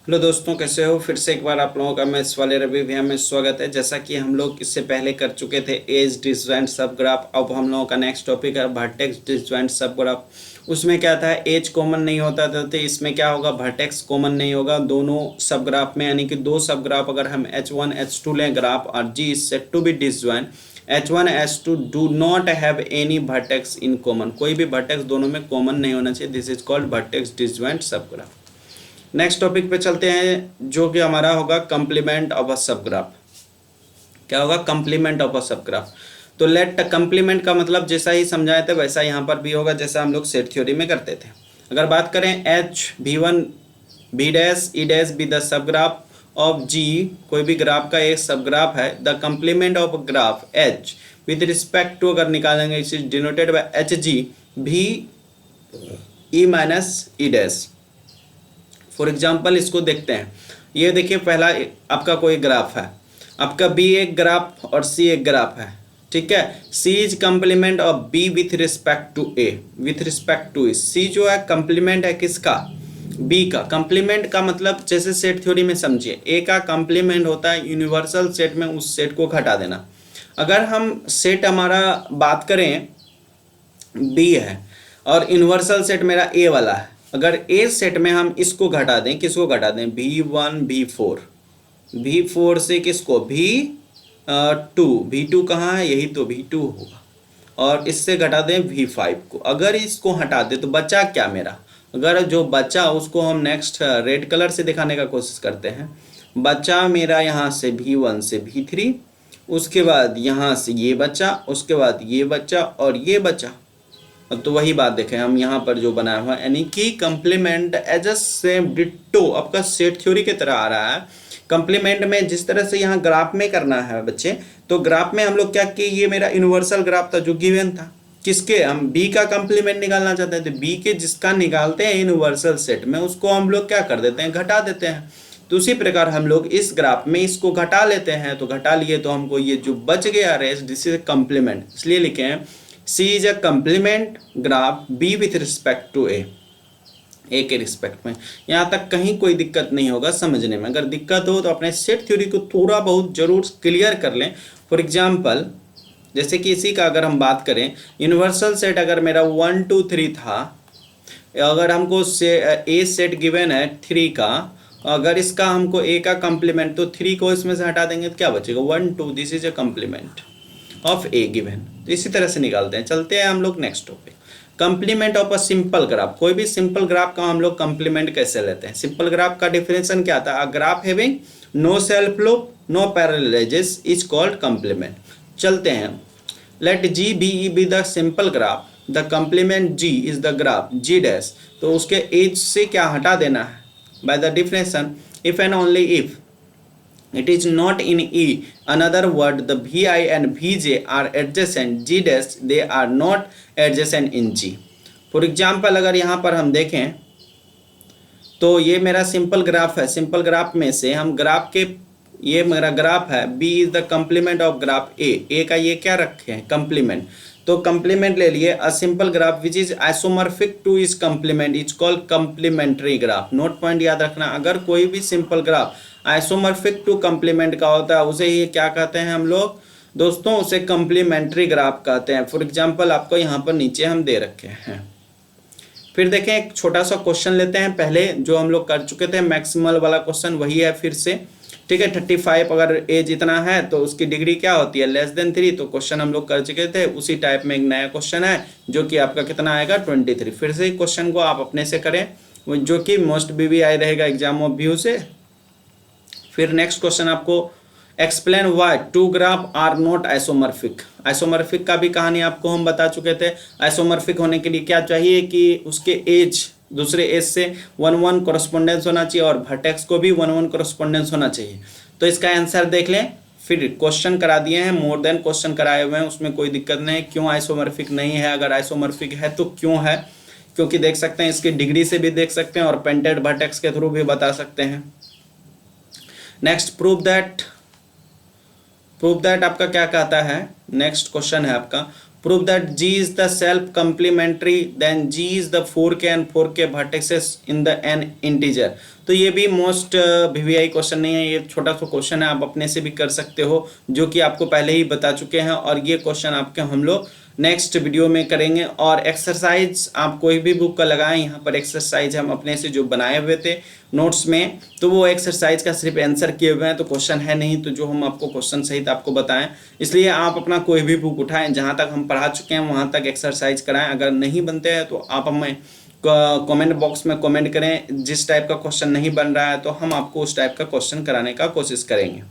Hello दोस्तों, कैसे हो? फिर से एक बार आप लोगों का मैथ्स वाले रवि भैया में स्वागत है। जैसा कि हम लोग इससे पहले कर चुके थे एज डिसजॉइंट सब ग्राफ, अब हम लोगों का नेक्स्ट टॉपिक है वर्टेक्स डिसजॉइंट सब ग्राफ। उसमें क्या था, एज कॉमन नहीं होता था, तो इसमें क्या होगा, वर्टेक्स कॉमन नहीं होगा दोनों सब ग्राफ में। यानी कि दो सब ग्राफ अगर हम H1 H2 लें ग्राफ और G is said to be disjoint, H1 H2 do not have any vertex in common, कोई भी वर्टेक्स दोनों में कॉमन नहीं होना चाहिए। This is called vertex disjoint subgraph. Next topic पे चलते हैं जो कि हमारा होगा कंप्लीमेंट ऑफ अ सब ग्राफ। क्या होगा? कंप्लीमेंट ऑफ अ सब ग्राफ। तो लेट कंप्लीमेंट का मतलब जैसा ही समझाए थे वैसा यहाँ पर भी होगा, जैसा हम लोग सेट थ्योरी में करते थे। अगर बात करें H V1 B dash E dash be the subgraph of G, कोई भी ग्राफ का एक सब ग्राफ है, the complement of graph H with respect to, अगर निकालेंगे it is denoted by HG V E minus E dash. For example इसको देखते हैं। ये देखिए, पहला आपका कोई ग्राफ है, आपका बी एक ग्राफ और सी एक ग्राफ है, ठीक है। C is complement of B with respect to A, with respect to A. C जो है कंप्लीमेंट है किसका? बी का। कंप्लीमेंट का मतलब जैसे सेट थ्योरी में समझिए, ए का कंप्लीमेंट होता है यूनिवर्सल सेट में उस सेट को घटा देना। अगर हम सेट हमारा बात करें बी है और यूनिवर्सल सेट मेरा ए वाला है, अगर ए सेट में हम इसको घटा दें, किसको घटा दें? V1 V4, V4 से किसको? V2, V2 कहाँ है? यही तो V2 होगा। और इससे घटा दें V5 को। अगर इसको हटा दें तो बचा क्या मेरा? अगर जो बचा उसको हम नेक्स्ट रेड कलर से दिखाने का कोशिश करते हैं। बचा मेरा यहाँ से V1 से V3, उसके बाद यहाँ से ये बचा, उसके बाद ये बचा और ये बचा। तो वही बात देखें हम यहाँ पर जो बनाया हुआ, यानी कि complement as a same ditto, आपका सेट थ्योरी की तरह आ रहा है। कंप्लीमेंट में जिस तरह से यहाँ ग्राफ में करना है बच्चे, तो ग्राफ में हम लोग क्या किए, ये मेरा यूनिवर्सल ग्राफ था जो गिवन था, किसके? हम बी का कंप्लीमेंट निकालना चाहते हैं, तो बी के जिसका निकालते हैं यूनिवर्सल सेट में उसको हम लोग क्या कर देते हैं? घटा देते हैं। तो उसी प्रकार हम लोग इस ग्राफ में इसको घटा लेते हैं, तो घटा लिए तो हमको ये जो बच गया रेस, दिस इज कंप्लीमेंट, इसलिए लिखे हैं C is a complement graph B with respect to A, ए के रिस्पेक्ट में। यहाँ तक कहीं कोई दिक्कत नहीं होगा समझने में। अगर दिक्कत हो तो अपने सेट थ्योरी को थोड़ा बहुत जरूर क्लियर कर लें। फॉर एग्जांपल जैसे कि इसी का अगर हम बात करें, यूनिवर्सल सेट अगर मेरा 1 2 3 था, अगर हमको ए सेट गिवन है 3 का, अगर इसका हमको ए का कंप्लीमेंट, तो 3 को इसमें से हटा देंगे तो क्या बचेगा? 1 2, this is a complement of A given. तो इसी तरह से निकालते हैं। चलते हैं हम लोग next topic, complement of a simple graph. कोई भी सिंपल ग्राफ का हम लोग कंप्लीमेंट कैसे लेते हैं? सिंपल ग्राफ का डिफिनेशन क्या था? A graph having no self loop no parallel edges is called complement. चलते हैं, let G be the simple graph, the complement G is the graph G dash. तो उसके एज से क्या हटा देना है? By the definition, if and only if it is not in E, another word the Vi and Vj are adjacent G dash, they are not adjacent in G। For example अगर यहाँ पर हम देखें तो ये मेरा सिंपल ग्राफ है। Simple graph में से हम ग्राफ के, ये मेरा ग्राफ है, B is the complement of graph A का ये क्या रखे हैं? कंप्लीमेंट। तो कंप्लीमेंट ले लिए, a simple graph which is isomorphic to is complement is called complementary graph. Note point याद रखना, अगर कोई भी simple graph isomorphic to complement का होता है उसे ही क्या कहते हैं हम लोग दोस्तों? उसे कंप्लीमेंट्री ग्राफ कहते हैं। फॉर एग्जांपल आपको यहाँ पर नीचे हम दे रखे हैं। फिर देखें, एक छोटा सा क्वेश्चन लेते हैं। पहले जो हम लोग कर चुके थे मैक्सिमल वाला क्वेश्चन वही है फिर से, ठीक है। 35 अगर एज इतना है तो उसकी डिग्री क्या होती है? Less than 3। तो क्वेश्चन हम लोग कर चुके थे, उसी टाइप में एक नया क्वेश्चन है जो कि आपका कितना आएगा? 23। फिर से क्वेश्चन को आप अपने से करें, जो कि मोस्ट BBI रहेगा एग्जाम ऑफ व्यू से। फिर नेक्स्ट क्वेश्चन आपको, explain why two graph are not isomorphic. Isomorphic का भी कहानी आपको हम बता चुके थे। आइसोमॉर्फिक होने के लिए क्या चाहिए कि उसके एज दूसरे एज से 1 1 कोरस्पोंडेंस होना चाहिए और वर्टेक्स को भी 1 1 कोरस्पोंडेंस होना चाहिए। तो इसका आंसर देख लें। फिर क्वेश्चन करा दिए हैं, मोर देन क्वेश्चन कराए हुए हैं, उसमें कोई दिक्कत नहीं। क्यों आइसोमॉर्फिक नहीं है? अगर आइसोमॉर्फिक है तो क्यों है? क्योंकि देख सकते हैं इसकी डिग्री से भी देख सकते हैं और पेंटेड वर्टेक्स के थ्रू भी बता सकते हैं। नेक्स्ट, प्रूव दैट आपका क्या कहता है? नेक्स्ट क्वेश्चन है आपका, prove that G is the self complementary then G is the 4k and 4k vertices in the n integer। तो ये भी मोस्ट वीवीआई क्वेश्चन नहीं है, ये छोटा सा क्वेश्चन है, आप अपने से भी कर सकते हो, जो कि आपको पहले ही बता चुके हैं। और ये क्वेश्चन आपके हम लोग नेक्स्ट वीडियो में करेंगे। और एक्सरसाइज आप कोई भी बुक का लगाएं, यहाँ पर एक्सरसाइज हम अपने से जो बनाए हुए थे नोट्स में, तो वो एक्सरसाइज का सिर्फ आंसर किए हुए हैं, तो क्वेश्चन है नहीं, तो जो हम आपको क्वेश्चन सहित आपको बताएं। इसलिए आप अपना कोई भी बुक उठाएं, जहाँ तक हम पढ़ा चुके हैं वहाँ तक एक्सरसाइज कराएं। अगर नहीं बनते हैं तो आप हमें कमेंट बॉक्स में कमेंट करें, जिस टाइप का क्वेश्चन नहीं बन रहा है तो हम आपको उस टाइप का क्वेश्चन कराने का कोशिश करेंगे।